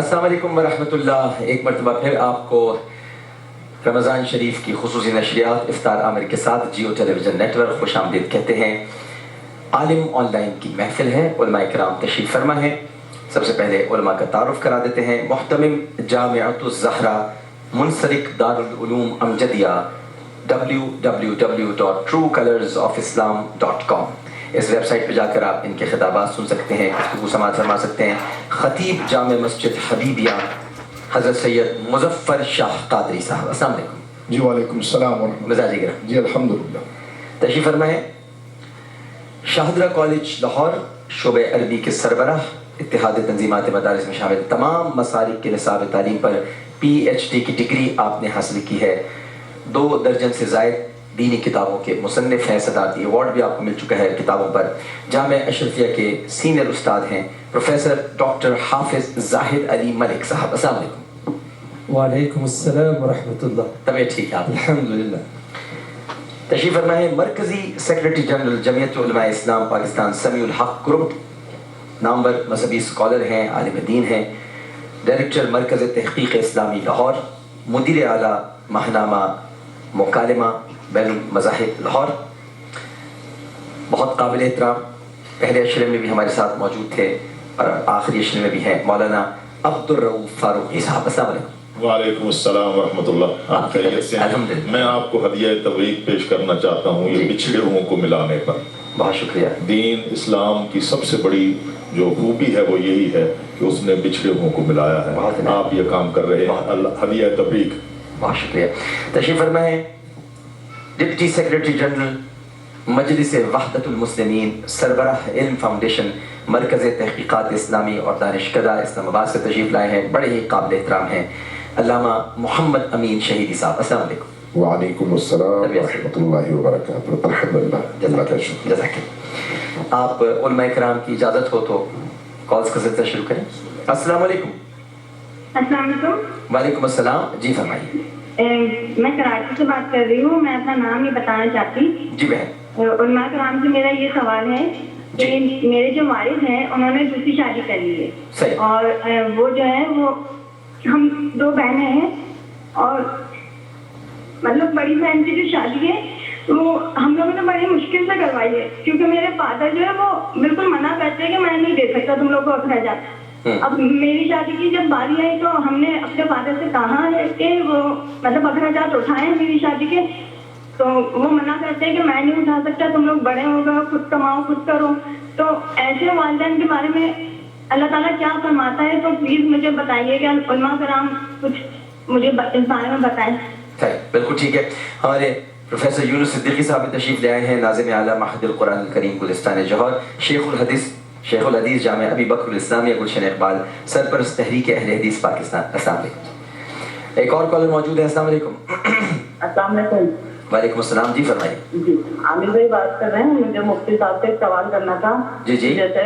अस्सलाम वालेकुम वरहमतुल्लाह। एक मरतबा फिर आपको रमज़ान शरीफ की खुसूसी नशरियात इफ्तार आमिर के साथ जियो टेलीविज़न नेटवर्क खुश आमदीद कहते हैं। आलिम ऑनलाइन की महफिल है, उलमा इकराम तशरीफ़ फरमा है। सबसे पहले उलमा का तारुफ करा देते हैं। मुहतमिम जामिअतुज़ ज़हरा मुनसलिक दारुल उलूम अमजदिया www.truecolorsofislam.com, इस वेबसाइट पर जाकर आप इनके खिताबात सुन सकते हैं, गुफ्तगू समाअत फरमा सकते हैं। खतीब जामे मस्जिद हबीबिया हज़रत सैयद मुज़फ़्फ़र शाह क़ादरी साहब, अस्सलाम वालेकुम। जी वालेकुम सलाम व रहमतुल्लाह। मिजाज गिरा जी अल्हम्दुलिल्लाह। तशरीफ़ फरमा है। शाहदरा कॉलेज लाहौर शोबे अरबी के सरबराह, इत्तिहाद तंजीमात मदारिस में शामिल तमाम मसालिक के निसाब तालीम पर PhD की डिग्री आपने हासिल की है। 2 दर्जन से ज़ायद दीनी किताबों के मुसन्निफ़ हैं। सदारती अवार्ड भी आपको मिल चुका है किताबों पर। जामे अशरफिया के सीनियर उस्ताद हैं प्रोफेसर डॉक्टर हाफिज़ ज़ाहिद अली मलिक साहब, अस्सलाम वालेकुम। वालेकुम अस्सलाम व रहमतुल्लाह। तबीयत ठीक है आप? अल्हम्दुलिल्लाह। तशरीफ़ फरमा है। मरकज़ी सेक्रेटरी जनरल जमीयत उलमा इस्लाम पाकिस्तान समीउल हक ग्रुप, नामवर मजहबी स्कॉलर हैं, आलिम दीन हैं, डायरेक्टर मरकज़ तहक़ीक़ इस्लामी लाहौर, मुदीर आला महनामा मुकालमा बैनुल मज़ाहिब लाहौर। बहुत काबिल एहतराम पहले अशरे में भी हमारे साथ मौजूद थे और आखिरी अशरे में भी हैं मौलाना अब्दुर रऊफ़ फ़ारूक़ी साहब, अस्सलाम वालेकुम। वालेकुम अस्सलाम व रहमतुल्लाह। आप खैरियत से हैं? अल्हम्दुलिल्लाह। मैं आपको हदिया तबरीक पेश करना चाहता हूँ ये बिछड़े हुओं को मिलाने पर। बहुत शुक्रिया। दीन इस्लाम की सबसे बड़ी जो खूबी है वो यही है कि उसने बिछड़े हुओं को मिलाया है। आप ये काम कर रहे हैं, अल्लाह हदिया तबरीक। बहुत शुक्रिया। तशरीफ़ फरमा है। डिप्टी सेक्रेटरी जनरल मजलिस वहदतुल मुस्लिमीन, सरबराह इल्म फाउंडेशन, मरकज़ तहक़ीक़ात इस्लामी और दानिशकदा इस्लामाबाद से तशरीफ़ लाए हैं। बड़े ही काबिल एहतराम हैं अल्लामा मोहम्मद अमीन शहीदी साहब, अस्सलाम वालेकुम। वालेकुम अस्सलाम व रहमतुल्लाहि व बरकातुहू। अल्हम्दुलिल्लाह, अल्लाह का शुक्र। जज़ाकल्लाह। आप उलमा इकराम की इजाज़त हो तो कॉल्स का सिलसिला शुरू करें। अस्सलाम वालेकुम। अस्सलाम वालेकुम। वालेकुम अस्सलाम। जी फरमाइए। मैं कराची से बात कर रही हूँ। मैं अपना नाम नहीं बताना चाहती। जी बहन। उलमा कराम से मेरा ये सवाल है कि मेरे जो वालिद हैं उन्होंने दूसरी शादी कर ली है। सही। और वो जो है वो हम 2 बहनें हैं और मतलब बड़ी बहन की जो शादी है वो हम लोगों ने बड़ी मुश्किल से करवाई है, क्योंकि मेरे फादर जो है वो बिल्कुल मना करते हैं कि मैं नहीं दे सकता तुम लोग को अखराजात। अब मेरी शादी की जब बारी आई तो हमने अपने फादर से कहा है कि वो मतलब अखराजात उठाएं मेरी शादी के, तो वो मना करते हैं कि मैं नहीं उठा सकता, तुम लोग बड़े हो गए, खुद कमाओ खुद करो। तो ऐसे वालिदैन के बारे में अल्लाह ताला क्या फरमाता है, तो प्लीज मुझे बताइएगा, उलमा कराम कुछ मुझे इस बारे में बताएं। बिल्कुल ठीक है। हमारे प्रोफेसर यूनुस सिद्दीकी साहब तशरीफ ले आए हैं, नाज़िम आला महदिल कुरान करीम गुलिस्तान जौहर, शेखुल हदीस जामे अबी बकर इस्लामिया गुलशन इकबाल, सरपरस्त तहरीक अहले हदीस पाकिस्तान, अस्सलाम वालेकुम। एक और कॉलर मौजूद है, अस्सलाम वालेकुम। अस्सलाम वालेकुम। वालेकुम अस्सलाम। जी फरमाइए। जी आमिर भाई बात कर रहे हैं। मुझे मुफ्ती साहब से एक सवाल करना था। जी जी। जैसे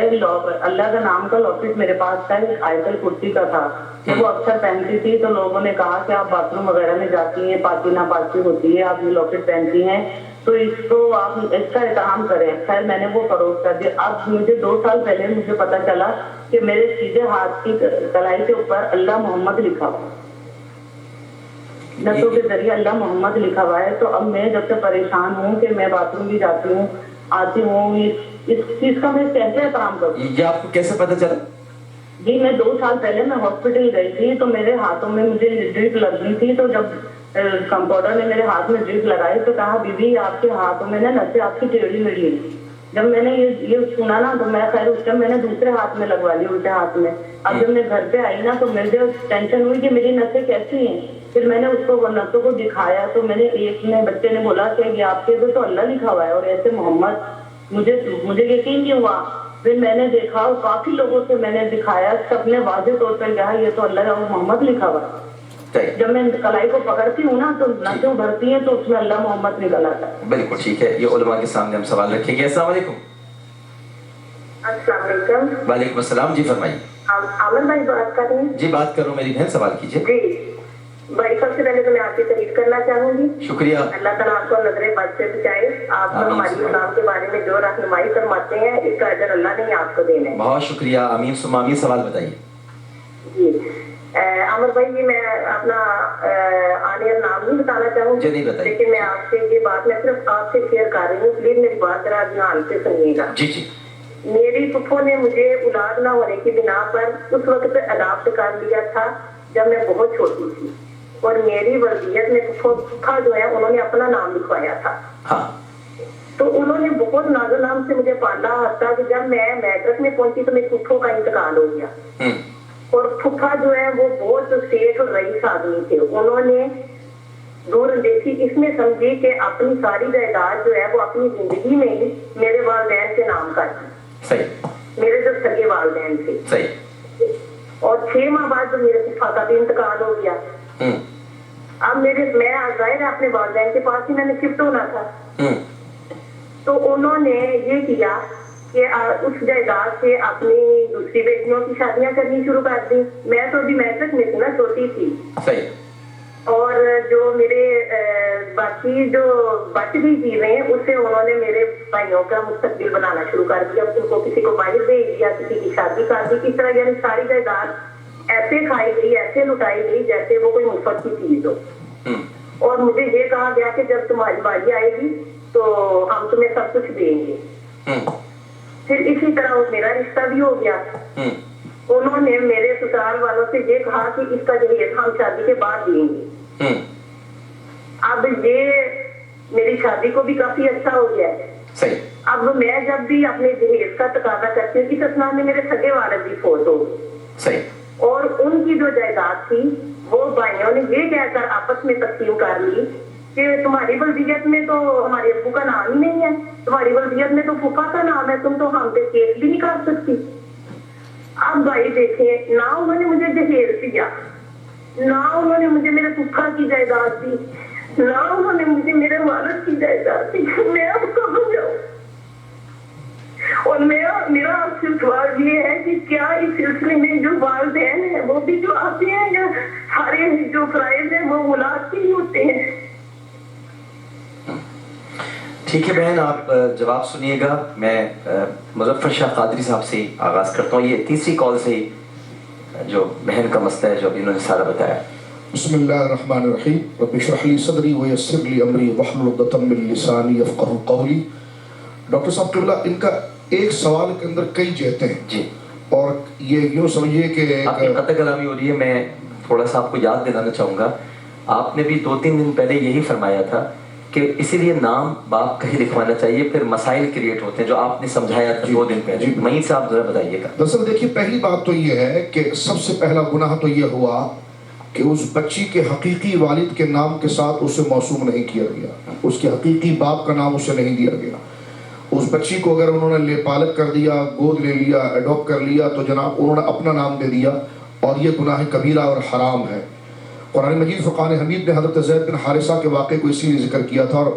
अल्लाह का नाम का लॉकेट मेरे पास था, आयतल कुर्सी का था, तो वो अक्सर पहनती थी, तो लोगों ने कहा कि आप बाथरूम वगैरह में जाती हैं, पाकी नापाकी होती है, आप ये लॉकेट पहनती हैं, तो इसको आप इसका एहतराम करें। खैर मैंने वो फरोख्त कर दिया। अब मुझे 2 साल पहले मुझे पता चला कि मेरे सीधे हाथ की कलाई के ऊपर अल्लाह मोहम्मद लिखा हुआ, नसों के जरिए अल्लाह मोहम्मद लिखा हुआ है। तो अब मैं जब से परेशान हूँ कि मैं बाथरूम भी जाती हूँ आती हूँ, इस चीज का मैं कैसे एहतराम करूँ? ये आपको कैसे पता चला? जी मैं 2 साल पहले मैं हॉस्पिटल गई थी, तो मेरे हाथों में मुझे ड्रिप लग गई थी, तो जब कंपाउंडर ने मेरे हाथ में ड्रिप लगाई तो कहा बीबी आपके हाथों में ना नसें आपकी टेढ़ी मेढ़ी है। जब मैंने ये सुना ना तो मैं खैर उस टाइम मैंने दूसरे हाथ में लगवा ली, उल्टे हाथ में। अब जब मैं घर पे आई ना तो मुझे टेंशन हुई कि मेरी नसें कैसी हैं। फिर मैंने उसको वो नसों को दिखाया तो मैंने बच्चे ने बोला कि ये आपके तो अल्लाह लिखा हुआ है और ऐसे मोहम्मद। मुझे यकीन नहीं हुआ। फिर मैंने देखा और काफी लोगों से मैंने दिखाया, सबने वाज़ेह तौर पर कहा ये तो अल्लाह और मोहम्मद लिखा हुआ है। जब मैं कलाई को पकड़ती हूँ ना तो नसें उभरती हैं तो उसमें अल्लाह मोहम्मद निकल आता है। बिल्कुल ठीक है। ये उलमा के सामने हम सवाल रखेंगे। अस्सलाम वालेकुम। अस्सलाम वालेकुम। वालेकुम अस्सलाम। जी फरमाइए। आमन भाई बात कर रही हैं? जी बात कर रहा हूँ, मेरी बहन सवाल कीजिए। जी भाई सबसे पहले तो मैं आपकी तारीफ करना चाहूंगी। शुक्रिया। अल्लाह ताला आपको नजरे बद से बचाए। आप हमारी इस्लाम के बारे में जो रहनुमाई फरमाते हैं इसका अजर अल्लाह ने आपको देना है। बहुत शुक्रिया। आमीन सुम्मा आमीन। सवाल बताइए। जी عمر بھائی یہ میں اپنا آنے نام نہیں بتانا چاہوں جی نہیں بتائیے، لیکن میں آپ سے یہ بات میں صرف آپ سے شیئر کر رہی ہوں، پلیز میری بات ذرا دھیان سے سنیے گا. جی جی. میری پھپھو نے مجھے اولاد نہ ہونے کی بنا پر اس وقت اڈاپٹ کر لیا تھا جب میں بہت چھوٹی تھی، اور میری ولدیت میں پھپھا جو ہے انہوں نے اپنا نام لکھوایا تھا. ہاں. تو انہوں نے بہت ناز و نام سے مجھے پالا حتیٰ کہ جب میں میٹرک میں پہنچی تو میری پھپھو کا انتقال ہو گیا. اور پھپھا جو ہے وہ بہت سیٹ اور رئیس آدمی تھے. انہوں نے دور اندیشی اس میں سمجھی کہ اپنی ساری جائیداد جو ہے وہ اپنی زندگی میں ہی میرے والدین کے نام کر دی. صحیح. میرے جو سگے والدین تھے. صحیح. اور 6 ماہ بعد جو میرے پھپھا کا بھی انتقال ہو گیا. اب میں ظاہر ہے اپنے والدین کے پاس ہی میں نے شفٹ ہونا تھا. تو انہوں نے یہ کیا کہ اس جائیداد سے اپنی دوسری بیٹیوں کی شادیاں کرنی شروع کر دی. میں تو ابھی میٹرک میں تھی نا، چھوٹی تھی. صحیح. اور جو میرے باقی جو بچ گئی چیزیں اس سے انہوں نے میرے بھائیوں کا مستقبل بنانا شروع کر دیا. ان کو کسی کو باہر بھیج دیا، کسی کی شادی کر دی. اس طرح یعنی ساری جائیداد ایسے کھائی گئی، ایسے لٹائی گئی جیسے وہ کوئی مفت کی چیز ہو. اور مجھے یہ کہا گیا کہ جب تمہاری باری آئے گی تو ہم تمہیں سب کچھ دیں گے. پھر اسی طرح میرا رشتہ بھی ہو گیا. انہوں نے میرے سسرال والوں سے یہ کہا کہ اس کا جہیز ہم شادی کے بعد دیں گے. اب یہ میری شادی کو بھی کافی اچھا ہو گیا ہے. صحیح. اب میں جب بھی اپنے جہیز کا تقاضا کرتی ہوں، اس اسنا میں میرے سگے والد بھی فوت ہو گئے. صحیح. اور ان کی جو جائیداد تھی وہ بھائیوں نے یہ کہہ کر آپس میں تقسیم کر لی کہ تمہاری ولدیت میں تو ہمارے ابو کا نام ہی نہیں ہے، تمہاری ولدیت میں تو پھوپھا کا نام ہے، تم تو ہم پہ کیس بھی نہیں کر سکتی. اب بھائی دیکھیں، نہ انہوں نے مجھے جہیز دیا، نہ انہوں نے مجھے میرے پھوپھا کی جائیداد دی، نہ انہوں نے مجھے میرے والد کی جائیداد دی. میں اب کہاں جاؤں؟ اور میرا آپ سے سوال یہ ہے کہ کیا اس سلسلے میں جو والدین ہیں وہ بھی جو آتے ہیں یا سارے جو فرائض ہیں وہ اولاد کے ہی ہوتے ہیں؟ ٹھیک ہے بہن، آپ جواب سنیے گا. میں مظفر شاہ قادری صاحب سے آغاز کرتا ہوں. یہ تیسری کال سے جو بہن کا مسئلہ ہے جو ابھی انہوں نے سارا بتایا. بسم اللہ الرحمن الرحیم. رب اشرح لی صدری ویسر لی امری واحلل عقدۃ من لسانی یفقہوا قولی. ڈاکٹر صاحب قبلہ، ان کا ایک سوال کے اندر کئی جہتیں ہیں. جی. اور یہ یوں سمجھیے کہ آپ کی قطع کلامی ہو رہی ہے. میں تھوڑا سا آپ کو یاد دلانا چاہوں گا، آپ نے بھی 2-3 دن پہلے یہی فرمایا تھا کہ اسی لیے نام باپ کا ہی لکھوانا چاہیے، پھر مسائل کریٹ ہوتے ہیں جو آپ نے سمجھایا تھا 2 دن پہلے. مہین صاحب ذرا بتائیے گا. دراصل دیکھیے، پہلی بات تو یہ ہے کہ سب سے پہلا گناہ تو یہ ہوا کہ اس بچی کے حقیقی والد کے نام کے ساتھ اسے موسوم نہیں کیا گیا. اس کے حقیقی باپ کا نام اسے نہیں دیا گیا. اس بچی کو اگر انہوں نے لے پالک کر دیا، گود لے لیا، ایڈاپٹ کر لیا تو جناب انہوں نے اپنا نام دے دیا، اور یہ گناہ کبیرہ اور حرام ہے. قرآن مجید فرقان حمید نے حضرت زید بن حارثہ کے واقعے کو اسی لیے ذکر کیا تھا، اور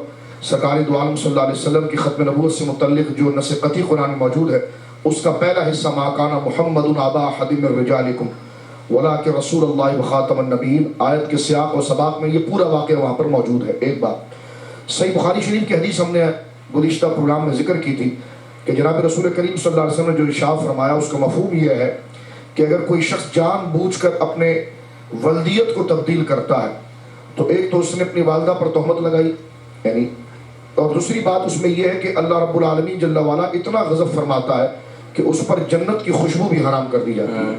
سرکار دو عالم صلی اللہ علیہ وسلم کی ختم نبوت سے متعلق جو نص قطعی قرآن میں موجود ہے اس کا پہلا حصہ ما کان محمد ابا احد من رجالکم ولکن رسول اللہ وخاتم النبیین، آیت کے سیاق و سباق میں یہ پورا واقعہ وہاں پر موجود ہے. ایک بات صحیح بخاری شریف کی حدیث ہم نے گزشتہ پروگرام میں ذکر کی تھی کہ جناب رسول کریم صلی اللہ علیہ وسلم نے جو ارشاد فرمایا اس کا مفہوم یہ ہے کہ اگر کوئی شخص جان بوجھ کر اپنے ولدیت کو تبدیل کرتا ہے تو ایک تو اس نے اپنی والدہ پر تہمت لگائی یعنی، اور دوسری بات اس میں یہ ہے کہ اللہ رب العالمین جل وعلا اتنا غضب فرماتا ہے کہ اس پر جنت کی خوشبو بھی حرام کر دی جاتی ہے.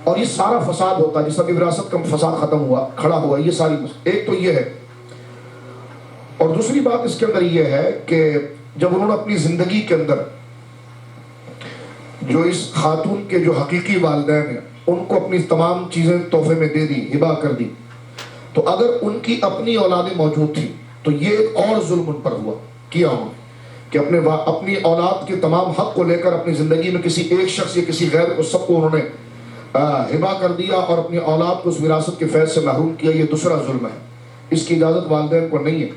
اور یہ سارا فساد ہوتا ہے جس طرح وراثت کا فساد ختم ہوا کھڑا ہوا. یہ ساری ایک تو یہ ہے، اور دوسری بات اس کے اندر یہ ہے کہ جب انہوں نے اپنی زندگی کے اندر جو اس خاتون کے جو حقیقی والدین ہیں ان کو اپنی تمام چیزیں تحفے میں دے دی، ہبا کر دی، تو اگر ان کی اپنی اولادیں موجود تھیں تو یہ ایک اور ظلم ان پر ہوا کیا انہوں نے کہ اپنی اولاد کے تمام حق کو لے کر اپنی زندگی میں کسی ایک شخص یا کسی غیر کو سب کو انہوں نے ہبا کر دیا اور اپنی اولاد کو اس وراثت کے فیض سے محروم کیا. یہ دوسرا ظلم ہے، اس کی اجازت والدین کو نہیں ہے.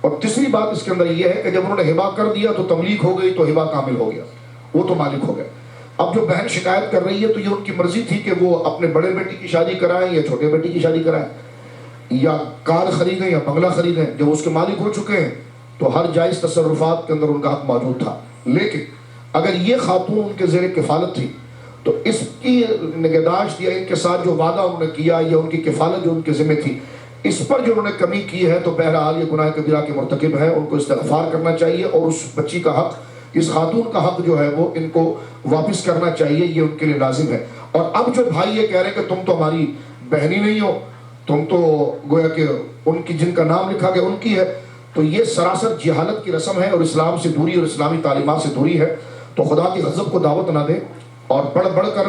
اور تیسری بات اس کے اندر یہ ہے کہ جب انہوں نے ہبا کر دیا تو تملیک ہو گئی، تو ہبا کامل ہو گیا، وہ تو مالک ہو گئے. اب جو بہن شکایت کر رہی ہے تو یہ ان کی مرضی تھی کہ وہ اپنے بڑے بیٹی کی شادی کرائیں یا چھوٹے بیٹی کی شادی کرائیں، یا کار خریدیں یا بنگلہ خریدیں. جب اس کے مالک ہو چکے ہیں تو ہر جائز تصرفات کے اندر ان کا حق موجود تھا. لیکن اگر یہ خاتون ان کے زیر کفالت تھی تو اس کی نگہداشت یا ان کے ساتھ جو وعدہ انہوں نے کیا یا ان کی کفالت جو ان کے ذمہ تھی اس پر جو انہوں نے کمی کی ہے تو بہرحال یہ گناہ کبیرہ کے مرتکب ہیں، ان کو استغفار کرنا چاہیے اور اس بچی کا حق، اس خاتون کا حق جو ہے وہ ان کو واپس کرنا چاہیے، یہ ان کے لیے لازم ہے۔ اور اب جو بھائی یہ کہہ رہے ہیں کہ تم تو ہماری بہنی نہیں ہو، تم تو گویا کہ ان کی جن کا نام لکھا گیا ان کی ہے، تو یہ سراسر جہالت کی رسم ہے اور اسلام سے دوری اور اسلامی تعلیمات سے دوری ہے۔ تو خدا کی غضب کو دعوت نہ دیں اور بڑھ بڑھ کر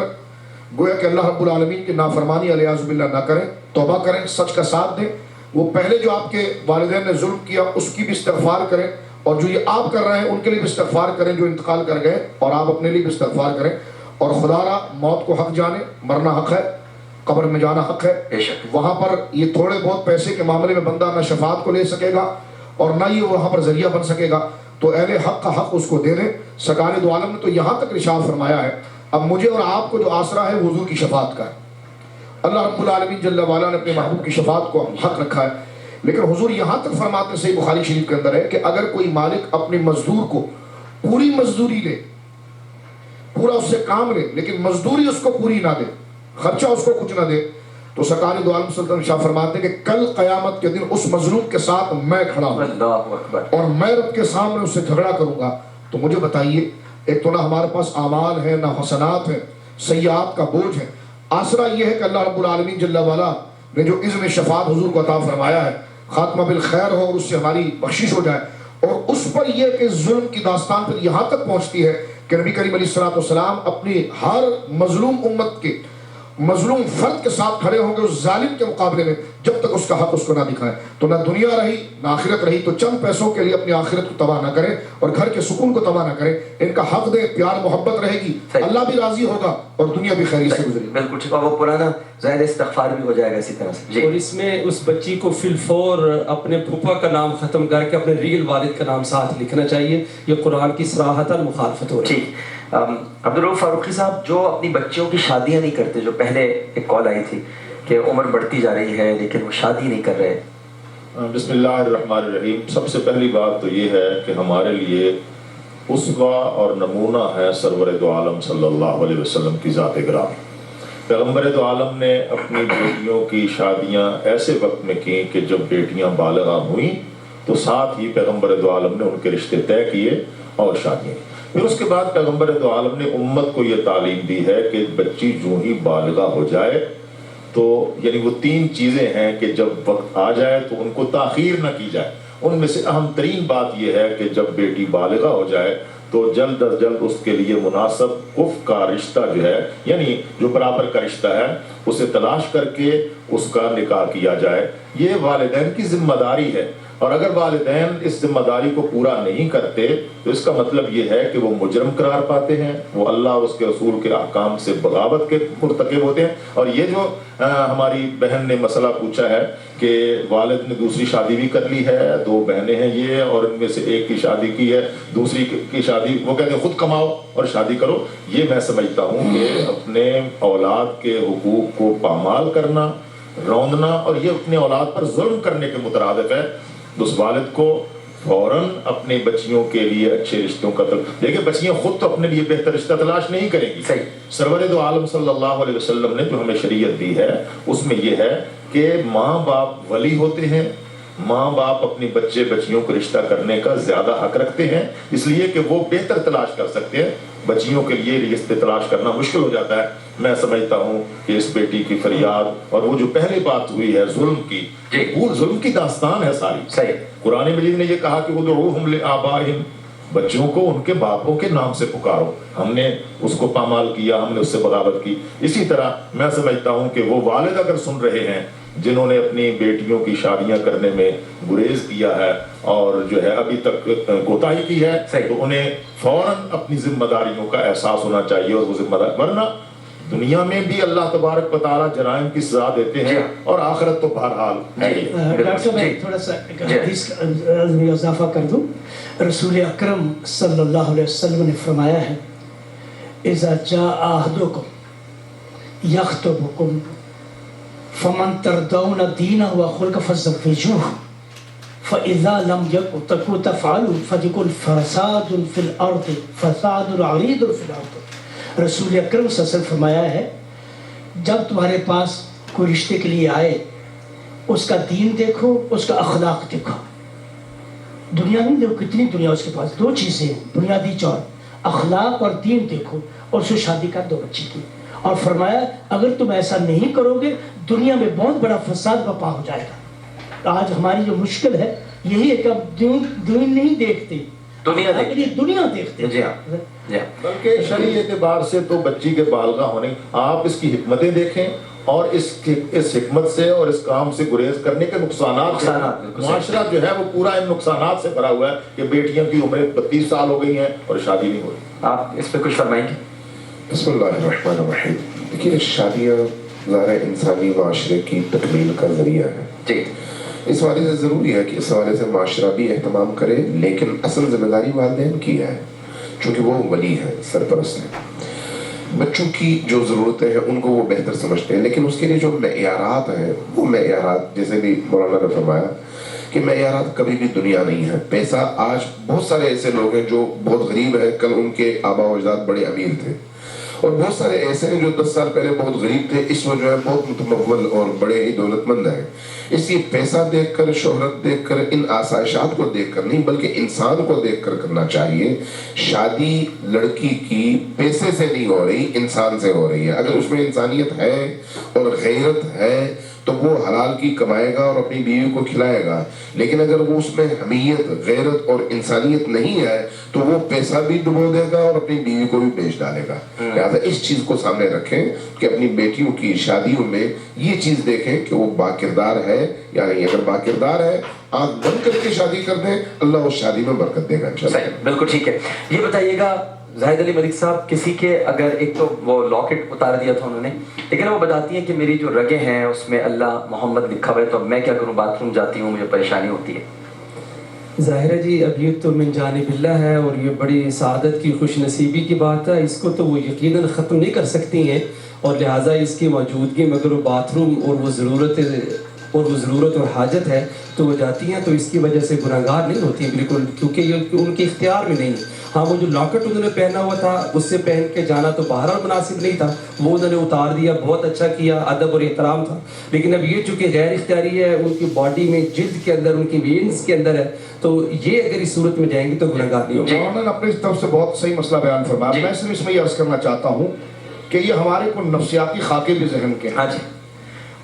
گویا کہ اللہ رب العالمین کی نافرمانی علیہ باللہ نہ کریں، توبہ کریں، سچ کا ساتھ دیں۔ وہ پہلے جو آپ کے والدین نے ظلم کیا اس کی بھی استغفار کریں، اور جو یہ آپ کر رہے ہیں ان کے لیے بھی استغفار کریں جو انتقال کر گئے، اور آپ اپنے لیے بھی استغفار کریں۔ اور خدا را موت کو حق جانے، مرنا حق ہے، قبر میں جانا حق ہے، وہاں پر یہ تھوڑے بہت پیسے کے معاملے میں بندہ نہ شفاعت کو لے سکے گا اور نہ یہ وہاں پر ذریعہ بن سکے گا، تو اہل حق کا حق اس کو دے دیں۔ سرکار دو عالم نے تو یہاں تک ارشاد فرمایا ہے، اب مجھے اور آپ کو جو آسرا ہے حضور کی شفاعت کا ہے۔ اللہ رب العالمین جل وعلا نے اپنے محبوب کی شفاعت کو حق رکھا ہے، لیکن حضور یہاں تک فرماتے ہیں صحیح بخاری شریف کے اندر ہے کہ اگر کوئی مالک اپنے مزدور کو پوری مزدوری لے، پورا اس سے کام لے، لیکن مزدوری اس کو پوری نہ دے، خرچہ اس کو کچھ نہ دے، تو سرکار دو عالم صلی اللہ علیہ وسلم فرماتے ہیں کہ کل قیامت کے دن اس مظلوم کے ساتھ میں کھڑا ہوں اللہ اکبر، اور میں رب کے سامنے اس سے جھگڑا کروں گا۔ تو مجھے بتائیے، ایک تو نہ ہمارے پاس اعمال ہیں، نہ حسنات ہیں، سیئات کا بوجھ ہے، آسرا یہ ہے کہ اللہ رب العالمین جل وعلا نے جو اذن شفاعت حضور کو عطا فرمایا ہے، خاتمہ بالخیر ہو اور اس سے ہماری بخشش ہو جائے۔ اور اس پر یہ کہ ظلم کی داستان پر یہاں تک پہنچتی ہے کہ نبی کریم علیہ الصلوۃ والسلام اپنی ہر مظلوم امت کے مظلوم فرد کے ساتھ کھڑے ہوں گے اس ظالم کے مقابلے میں، جب تک اس کا حق اس کو نہ دکھائے۔ تو نہ دنیا رہی نہ آخرت رہی، تو چند پیسوں کے لیے اپنی آخرت کو تباہ نہ کریں اور گھر کے سکون کو تباہ نہ کریں، ان کا حق دیں، پیار محبت رہے گی، اللہ بھی راضی ہوگا اور دنیا بھی خیریت سے گزرے گی۔ بالکل ٹھیک، اور وہ پرانا زائد استغفار بھی ہو جائے گا اسی طرح سے۔ اور اس میں اس بچی کو فی الفور اپنے پھوپھا کا نام ختم کر کے اپنے ریل والد کا نام ساتھ لکھنا چاہیے، یہ قرآن کی صراحتاً مخالفت ہو رہی ہے۔ ٹھیک، عبدالرؤف فاروقی صاحب، جو اپنی بچیوں کی شادیاں نہیں کرتے، جو پہلے ایک کال آئی تھی کہ عمر بڑھتی جا رہی ہے لیکن وہ شادی نہیں کر رہے۔ بسم اللہ الرحمن الرحیم۔ سب سے پہلی بات تو یہ ہے کہ ہمارے لیے اسوہ اور نمونہ ہے سرور دو عالم صلی اللہ علیہ وسلم کی ذات گرامی۔ پیغمبر دو عالم نے اپنی بیٹیوں کی شادیاں ایسے وقت میں کی کہ جب بیٹیاں بالغہ ہوئیں تو ساتھ ہی پیغمبر دو عالم نے ان کے رشتے طے کیے اور شادیاں کی۔ پھر اس کے بعد پیغمبر دو عالم نے امت کو یہ تعلیم دی ہے کہ بچی جو ہی بالغہ ہو جائے تو یعنی وہ تین چیزیں ہیں کہ جب وقت آ جائے تو ان کو تاخیر نہ کی جائے۔ ان میں سے اہم ترین بات یہ ہے کہ جب بیٹی بالغہ ہو جائے تو جلد از جلد اس کے لیے مناسب کف کا رشتہ جو ہے، یعنی جو برابر کا رشتہ ہے، اسے تلاش کر کے اس کا نکاح کیا جائے۔ یہ والدین کی ذمہ داری ہے، اور اگر والدین اس ذمہ داری کو پورا نہیں کرتے تو اس کا مطلب یہ ہے کہ وہ مجرم قرار پاتے ہیں، وہ اللہ اور اس کے رسول کے احکام سے بغاوت کے مرتکب ہوتے ہیں۔ اور یہ جو ہماری بہن نے مسئلہ پوچھا ہے کہ والد نے دوسری شادی بھی کر لی ہے، دو بہنیں ہیں یہ، اور ان میں سے ایک کی شادی کی ہے، دوسری کی شادی وہ کہتے ہیں خود کماؤ اور شادی کرو، یہ میں سمجھتا ہوں کہ اپنے اولاد کے حقوق کو پامال کرنا، روندنا، اور یہ اپنے اولاد پر ظلم کرنے کے مترادف ہے۔ اس والد کو فوراً اپنے بچیوں کے لیے اچھے رشتوں کا دیکھیں، بچیاں خود تو اپنے لیے بہتر رشتہ تلاش نہیں کریں گی۔ سرور دو عالم صلی اللہ علیہ وسلم نے جو ہمیں شریعت دی ہے اس میں یہ ہے کہ ماں باپ ولی ہوتے ہیں، ماں باپ اپنی بچے بچیوں کو رشتہ کرنے کا زیادہ حق رکھتے ہیں، اس لیے کہ وہ بہتر تلاش کر سکتے ہیں۔ بچیوں کے لیے رشتے تلاش کرنا مشکل ہو جاتا ہے۔ میں سمجھتا ہوں کہ اس بیٹی کی فریاد اور وہ جو پہلے بات ہوئی ہے ظلم کی، وہ ظلم کی داستان ہے ساری۔ صحیح، قرآن مجید نے یہ کہا کہ ادعوہم لآبائہم، بچوں کو ان کے باپوں کے نام سے پکارو۔ ہم نے اس کو پامال کیا، ہم نے اس سے بغاوت کی۔ اسی طرح میں سمجھتا ہوں کہ وہ والد اگر سن رہے ہیں جنہوں نے اپنی بیٹیوں کی شادیاں کرنے میں گریز کیا ہے اور جو ہے ابھی تک کوتاہی کی ہے، تو انہیں فوراً اپنی ذمہ داریوں کا احساس ہونا چاہیے اور وہ ذمہ دار، ورنہ دنیا میں بھی اللہ تبارک و تعالیٰ جرائم کی سزا دیتے ہیں اور آخرت تو بہرحال ہے۔ ڈاکٹر صاحب میں تھوڑا سا حدیث میں اضافہ کر دوں۔ رسول اکرم صلی اللہ علیہ وسلم نے فرمایا ہے اذا جاء احدکم یخطبکم فمن ترضون دینہ وخلقہ فزوجوہ فاذا لم تکونوا تفعلوا فیکن فساد فی الارض، فساد عریض فی الارض रसूल अकरम सल्लल्लाहु अलैहि वसल्लम फरमाया है, जब तुम्हारे पास कोई रिश्ते के लिए आए उसका दीन देखो, उसका अखलाक देखो। दुनिया नहीं देखो, कितनी दुनिया उसके पास, दो चीज़ें बुनियादी चौर, अखलाक और दीन देखो, और उससे शादी कर दो बच्ची की। और फरमाया अगर तुम ऐसा नहीं करोगे दुनिया में बहुत बड़ा फसाद बर्पा हो जाएगा। आज हमारी जो मुश्किल है यही है कि अब दीन नहीं देखते, दुनिया देखते। जी हाँ, बल्कि शरीय एतबार से तो बच्ची के बालगा होने, आप इसकी हिकमतें देखें और इस हिकमत से और इस काम से गुरेज करने के नुकसानात माशरा जो है वो पूरा इन नुकसानात से भरा हुआ है कि बेटियों की उम्र 32 साल हो गई हैं और शादी नहीं हो रही। आप इस पर कुछ फरमाएंगे? बिस्मिल्लाहिर्रहमानिर्रहीम। देखिए, शादियाँ ज़ाहिर इंसानी माशरे की तकमील का ज़रिया है जी। इस हवाले से ज़रूरी है कि इस हवाले से माशरा भी एहतमाम करे, लेकिन असल ज़िम्मेदारी वालिदैन की है, चूँकि वो वली है, सरपरस्त है। बच्चों की जो ज़रूरतें हैं उनको वो बेहतर समझते हैं, लेकिन उसके लिए जो मेयारात हैं वो मेयारात, जैसे भी मौलाना ने फरमाया कि मेयारात कभी भी दुनिया नहीं है। पैसा, आज बहुत सारे ऐसे लोग हैं जो बहुत गरीब हैं, कल उनके आबा व अजदाद बड़े अमीर थे, और बहुत सारे ऐसे हैं जो 10 साल पहले बहुत गरीब थे, इस वजह जो है बहुत मुतमव्वल और बड़े ही दौलतमंद हैं। इसलिए पैसा देखकर, शोहरत देखकर, इन आसाइशात को देखकर नहीं बल्कि इंसान को देखकर करना चाहिए। शादी लड़की की पैसे से नहीं हो रही, इंसान से हो रही है। अगर उसमें इंसानियत है और गैरत है तो वो हलाल की कमाएगा और अपनी बीवी को खिलाएगा, लेकिन अगर वो उसमें हमीयत, गैरत और इंसानियत नहीं है तो वो पैसा भी डुबो देगा और अपनी बीवी को भी बेच डालेगा। लिहाजा इस चीज को सामने रखें कि अपनी बेटियों की शादियों में ये चीज देखें कि वो बाकिरदार है या नहीं। अगर बाकिरदार है, आंख बंद करके शादी कर दें, अल्लाह उस शादी में बरकत देगा इंशाअल्लाह। बिल्कुल ठीक है। ये बताइएगा जाहिद अली मलिक साहब, किसी के अगर एक तो वो लॉकेट उतार दिया था उन्होंने, लेकिन वो बताती हैं कि मेरी जो रगें हैं उसमें अल्लाह मोहम्मद लिखा हुआ है, तो मैं क्या करूं, बाथरूम जाती हूँ मुझे परेशानी होती है। ज़ाहिर है जी, अब ये तो मिन जानिबिल्लाह है और ये बड़ी सादत की खुश नसीबी की बात है, इसको तो वो यकीनन ख़त्म नहीं कर सकती हैं, और लिहाजा इसकी मौजूदगी में अगर वो बाथरूम और वो ज़रूरत और हाजत है तो वो जाती हैं, तो इसकी वजह से गुनहगार नहीं होती हैं बिल्कुल, क्योंकि ये उनके इख्तियार में नहीं है। हाँ, वो जो लॉकेट उन्होंने पहना हुआ था उससे पहन के जाना तो बहरहाल मुनासिब नहीं था, वो उन्होंने उतार दिया, बहुत अच्छा किया, अदब और एहतराम था। लेकिन अब ये चूँकि गैर इख्तियारी है, उनकी बॉडी में, जिल्द के अंदर, उनकी वेन्स के अंदर है, तो ये अगर इस सूरत में जाएंगी तो गुनहगार नहीं होगा। उन्होंने अपनी तरफ से बहुत सही मसला बयान फरमाया। मैं सिर्फ इसमें ये अर्ज करना चाहता हूँ कि ये हमारे को नफ्सियाती खाके भी जहन के। हाँ जी।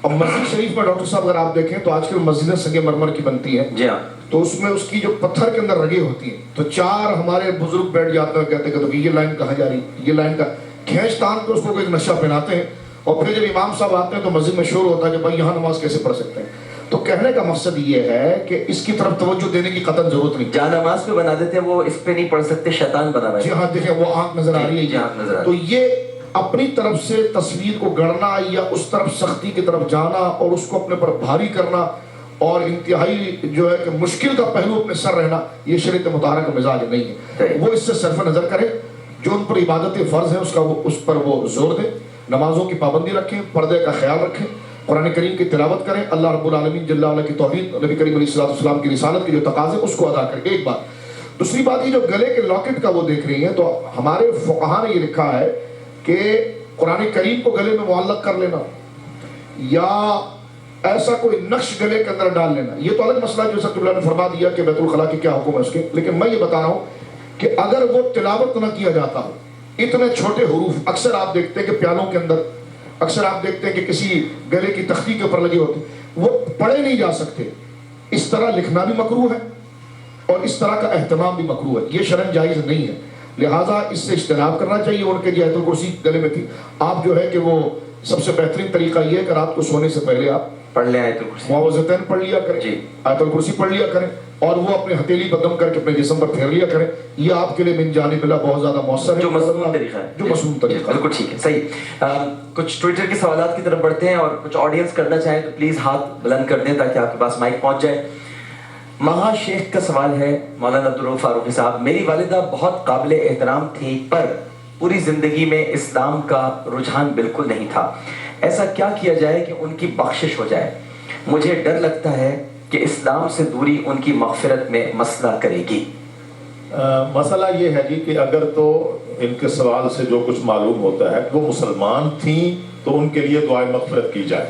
और मस्जिद शरीफ में डॉक्टर साहब अगर आप देखें तो आजकल मस्जिदें संगे मरमर की बनती हैं। जी हाँ। तो उसमें उसकी जो पत्थर के अंदर रगे होती हैं, तो 4 हमारे बुजुर्ग बैठ जाते हैं, कहते हैं कि ये लाइन कहाँ जा रही, ये लाइन का खींच तान के उसको एक नशा पहनाते हैं, और फिर जब इमाम साहब आते हैं तो मस्जिद में शोर होता है कि भाई यहाँ नमाज कैसे पढ़ सकते हैं। तो कहने का मकसद ये है कि इसकी तरफ तवज्जो देने की कतई जरूरत नहीं। जहाँ नमाज पे बना देते हैं वो इस पे नहीं पढ़ सकते, शैतान बना हुआ है। जी हाँ, देखें वो आंख नजर आ रही है। तो ये अपनी तरफ से तस्वीर को गढ़ना या उस तरफ सख्ती की तरफ जाना और उसको अपने पर भारी करना और इंतहाई जो है कि मुश्किल का पहलू अपने सर रहना, ये शरीयत मुताहरा का मिजाज नहीं है। वो इससे सर्फ नजर करें, जो उन पर इबादत फ़र्ज है उसका उस पर वो जोर दें, नमाजों की पाबंदी रखें, पर्दे का ख्याल रखें, कुरान करीम की तिलावत करें, अल्लाह रब्बुल आलमीन जल्ला वाला की तौहीद, नबी करीम अलैहिस्सलाम की रिसालत के जो तकाज़े उसको अदा करें। एक बात। दूसरी बात, ये जो गले के लॉकेट का वो देख रही हैं, तो हमारे फुक़हा ने ये लिखा है कि कुरान करीम को गले में मुअल्लक़ कर लेना या ऐसा कोई नक्श गले के अंदर डाल लेना, ये तो अलग मसला जो सल्लल्लाहु ने फरमा दिया कि बैतुल खला के क्या हुक्म है उसके। लेकिन मैं ये बता रहा हूँ कि अगर वो तिलावत न किया जाता हो, इतने छोटे हुरूफ अक्सर आप देखते हैं कि प्यालों के अंदर, अक्सर आप देखते हैं कि किसी गले की तख्ती के ऊपर लगे होते, वो पढ़े नहीं जा सकते। इस तरह लिखना भी मकरूह है और इस तरह का एहतमाम भी मकरूह है, ये शरन जायज़ नहीं है। लिहाजा इससे इज्तनाब करना चाहिए। उनके जो आयतुल कुर्सी गले में थी, आप जो है कि वो सबसे बेहतरीन तरीका ये है कि रात को सोने से पहले आप पढ़ लें आयतुल कुर्सी, मुआवज़तैन पढ़ लिया करें, आयतुल कुर्सी पढ़ लिया करें, और वो अपने हथेली पर दम करके अपने जिस्म पर फेर लिया करें। ये आपके लिए मिन जानिबिल्लाह बहुत ज्यादा मौसर है, जो मसनून तरीका है, जो मसनून तरीका। बिल्कुल ठीक है, सही। कुछ ट्विटर के सवालात की तरफ बढ़ते हैं, और कुछ ऑडियंस करना चाहें तो प्लीज हाथ बुलंद कर दें ताकि आपके पास माइक पहुंच जाए। महा शेख का सवाल है, मौलाना अब्दुल रऊफ फारूकी साहब, मेरी वालिदा बहुत काबिल एहतराम थी पर पूरी जिंदगी में इस्लाम का रुझान बिल्कुल नहीं था, ऐसा क्या किया जाए कि उनकी बख्शिश हो जाए? मुझे डर लगता है कि इस्लाम से दूरी उनकी मग़फ़िरत में मसला करेगी। मसला ये है जी कि अगर तो इनके सवाल से जो कुछ मालूम होता है वो मुसलमान थी तो उनके लिए दुआ मग़फ़िरत की जाए,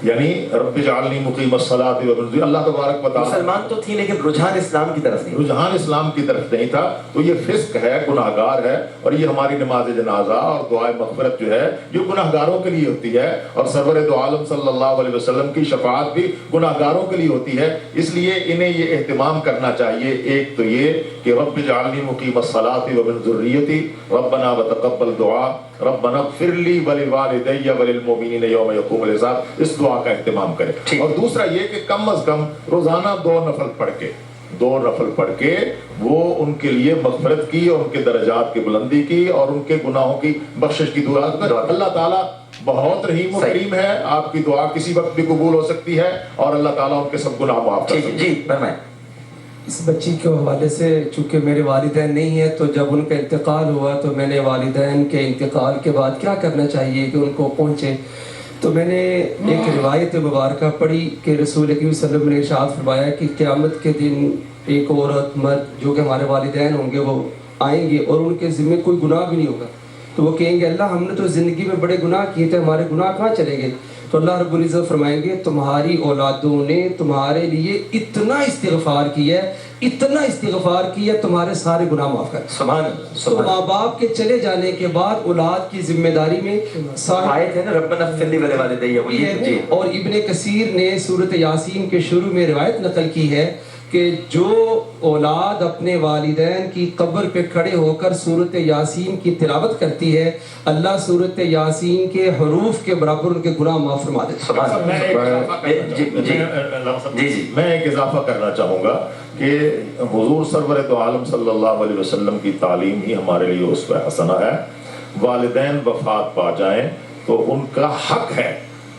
यानी रब्बि जअलनी मुक़ीमस्सलाति व मिन अल्लाह तबारक व तआला मुसलमान तो थी लेकिन रुझान इस्लाम की तरफ नहीं, रुझान इस्लाम की तरफ नहीं था, तो ये फिस्क है, गुनाहगार है। और ये हमारी नमाज जनाजा और दुआ मग़फ़िरत जो है ये गुनाहगारों के लिए होती है, और सरवर दो आलम सल्लल्लाहु अलैहि वसल्लम की शफाअत भी गुनाहगारों के लिए होती है। इसलिए इन्हें ये एहतिमाम करना चाहिए। एक तो ये कि रब्बि जअलनी मुक़ीमस्सलाति व मिन ज़ुर्रियती रब्बना व तक़ब्बल दुआ रब्बना इग़फ़िरली व लिवालिदैया व लिलमुमिनीन यौम यक़ूमुल हिसाब, इस दुआ का एहतिमाम करें। और दूसरा ये कि कम अज़ कम रोज़ाना 2 नफल पढ़ के वो उनके लिए मग़फ़िरत की और उनके दर्जात की बुलंदी की और उनके गुनाहों की बख्शिश की दुआ। अल्लाह ताला बहुत रहीम और करीम है, आपकी दुआ किसी वक्त भी कबूल हो सकती है और अल्लाह ताला उनके सब गुनाह माफ़ कर सकते हैं। जी फरमाएं। इस बच्ची के हवाले से चूँकि मेरे वालिदैन नहीं है, तो जब उनका इंतकाल हुआ तो मैंने वालिदैन के इंतकाल के बाद क्या करना चाहिए कि उनको पहुँचे, तो मैंने एक रिवायत मुबारक पढ़ी कि रसूल अकरम सल्लल्लाहु अलैहि वसल्लम ने इरशाद फरमाया कि क़यामत के दिन एक औरत मर्द जो कि हमारे वालिदैन होंगे वो आएंगे और उनके ज़िम्मे कोई गुनाह भी नहीं होगा, तो वो कहेंगे अल्लाह हमने तो ज़िंदगी में बड़े गुनाह किए थे, हमारे गुनाह कहाँ चले गए? तो अल्लाह रब्बुल इज़्ज़त फरमाएंगे तुम्हारी औलादों ने तुम्हारे लिए इतना इस्तिग़फ़ार किया है, इतना इस्तिग़फ़ार किया, तुम्हारे सारे गुनाह माफ़ कर। सुभान अल्लाह। तो माँ बाप के चले जाने के बाद औलाद की जिम्मेदारी में आयत है ना रब्बना इग़फ़िरली व लिवालिदैया, वो ये। और इब्ने कसीर ने सूरत यासीन के शुरू में रिवायत नकल की है कि जो औलाद अपने वालिदैन की कब्र पे खड़े होकर सूरत यासीन की तिलावत करती है, अल्लाह सूरत यासीन के हरूफ के बराबर उनके गुनाह माफ़ फरमा देता है। मैं एक इजाफा करना चाहूँगा कि हुजूर सरवर दो आलम सल्लल्लाहु अलैहि वसल्लम की तालीम ही हमारे लिए उसवा हसना है। वालिदैन वफात पा जाएं तो उनका हक है,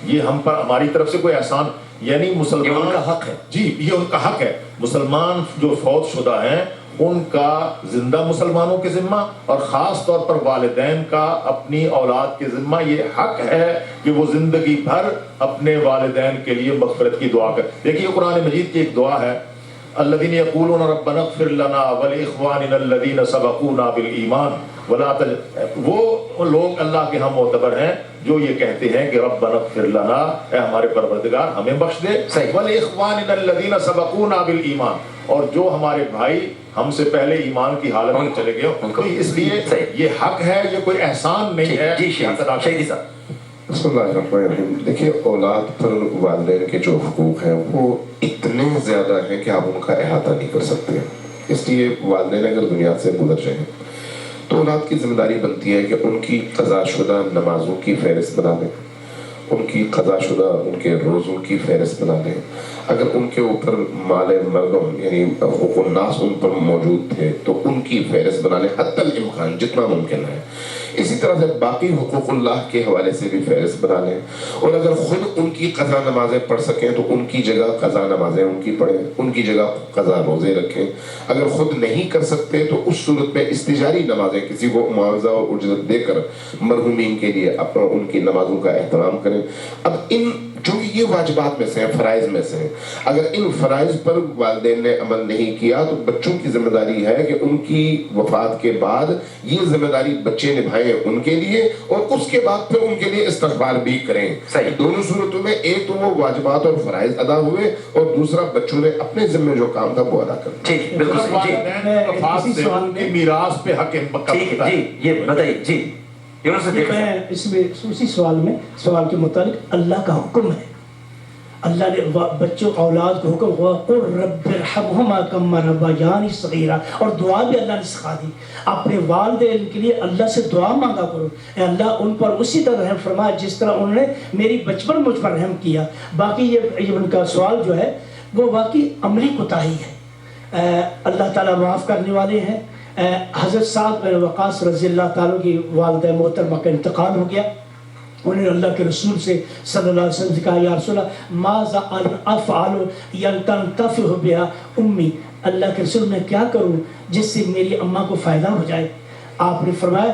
ये हम पर हमारी तरफ से कोई एहसान, यानी मुसलमान का हक है जी, ये उनका हक है। मुसलमान जो फौत शुदा हैं उनका जिंदा मुसलमानों के जिम्मा और ख़ास तौर पर वालिदैन का अपनी औलाद के जिम्मा ये हक है कि वो ज़िंदगी भर अपने वालिदैन के लिए मग़फ़िरत की दुआ कर। देखिए कुरान मजीद की एक दुआ है, अल्लज़ीना यक़ूलूना रब्बना इग़फ़िर लना व लिइख़वानिना अल्लज़ीना सबक़ूना बिल ईमान वला तज, वो लोग अल्लाह के हम मोतबर हैं जो ये कहते हैं कि रब्बना इग़फ़िर लना, ऐ हमारे परवरदिगार हमें बख्श दे, व लिइख़वानिना अल्लज़ीना सबक़ूना बिल ईमान, और जो हमारे भाई हमसे पहले ईमान की हालत में चले गए, तो इसलिए ये हक है, ये कोई एहसान नहीं है। शहीदी साहब। देखिए औलाद पर वालिदैन के जो हुकूक हैं वो इतने ज़्यादा हैं कि आप उनका अहाता नहीं कर सकते। इसलिए वालिदैन अगर दुनिया से गुजर जाएं तो औलाद की जिम्मेदारी बनती है कि उनकी क़ज़ाशुदा नमाजों की फ़हरिस्त बना दें, उनकी क़ज़ाशुदा उनके रोज़ों की फ़हरिस्त बना दें। अगर उनके ऊपर माल मरदम यानी हुकूक़ नास उन पर मौजूद थे तो उनकी फ़हरिस्त बना लें हत्तल इम्कान जितना मुमकिन है। इसी तरह से बाकी हुकूक़ुल्लाह के हवाले से भी फ़हरिस्त बना लें, और अगर ख़ुद उनकी क़ज़ा नमाज़ें पढ़ सकें तो उनकी जगह क़ज़ा नमाज़ें उनकी पढ़ें, उनकी जगह क़ज़ा रोज़े रखें। अगर ख़ुद नहीं कर सकते तो उस सूरत में इस्तिजारी नमाज़ें किसी को मुआवज़ा और उजरत देकर मरहूमीन के लिए अपना उनकी नमाज़ों का एहतराम करें। अब इन जो ये वाजिबात में से हैं, फ़राइज़ में से हैं, अगर इन फ़राइज़ पर वालिदैन ने अमल नहीं किया तो बच्चों की जिम्मेदारी है कि उनकी वफ़ात के बाद ये जिम्मेदारी बच्चे निभाएं उनके लिए, और उसके बाद फिर उनके लिए इस्तग़फ़ार भी करें। दोनों सूरतों में एक तो वो वाजिबात और फ़राइज़ अदा हुए और दूसरा बच्चों ने अपने ज़िम्मे जो काम था वो अदा कर। ठीक, बिल्कुल जी, मीरास पे हक जी, ये बताइए जी। मैं इसमें उसी सवाल के मुताबिक अल्लाह का हुक्म है, अल्लाह ने बच्चों औलाद को हुक्म हुआ कुल रब्बिरहमहुमा कम्मा रब्बयानी सगीरा, और दुआ भी अल्लाह ने सिखा दी। अपने वालिदैन के लिए अल्लाह से दुआ मांगा करो, अल्लाह उन पर उसी तरह रहम फरमाए जिस तरह उन्होंने मेरी बचपन मुझ पर रहम किया। बाकी ये उनका सवाल जो है वो बाकी अमली कोताही है, अल्लाह ताला माफ़ करने वाले हैं। हज़रत साद बिन वक़ास रज़ियल्लाहु ताला की वालिदा मोहतरमा का इंतकाल हो गया। उन्होंने अल्लाह के रसूल से सल्लल्लाहु अलैहि वसल्लम से कहा, या रसूल अल्लाह माज़ा अफ़अलु यल्तफ़िहु बिहा उम्मी, अल्लाह के रसूल मैं क्या करूं जिससे मेरी अम्मा को फ़ायदा हो जाए। आपने फरमाया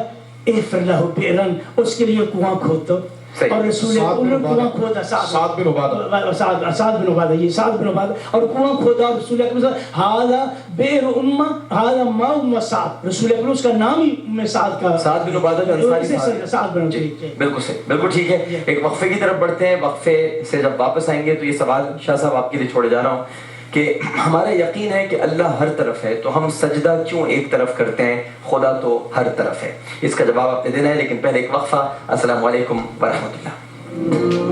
इग़फ़िर लहू बिरन, उसके लिए कुआं खोद दो। اور رسول کنواں کھودا سعد بن عبادہ سعد بن عبادہ اور کنواں کھودا رسول اکرم ہاذا بئر امہ ہاذا ماء ام سعد، رسول اکرم اس کا نام ہی ام سعد کا، سعد بن عبادہ جو انصاری سعد بن جی بالکل صحیح، بالکل ٹھیک ہے. ایک وقفے کی طرف بڑھتے ہیں. وقفے سے جب واپس آئیں گے تو یہ سوال شاہ صاحب آپ کے لیے چھوڑے جا رہا ہوں کہ ہمارا یقین ہے کہ اللہ ہر طرف ہے، تو ہم سجدہ کیوں ایک طرف کرتے ہیں؟ خدا تو ہر طرف ہے. اس کا جواب آپ نے دینا ہے، لیکن پہلے ایک وقفہ. السلام علیکم ورحمۃ اللہ.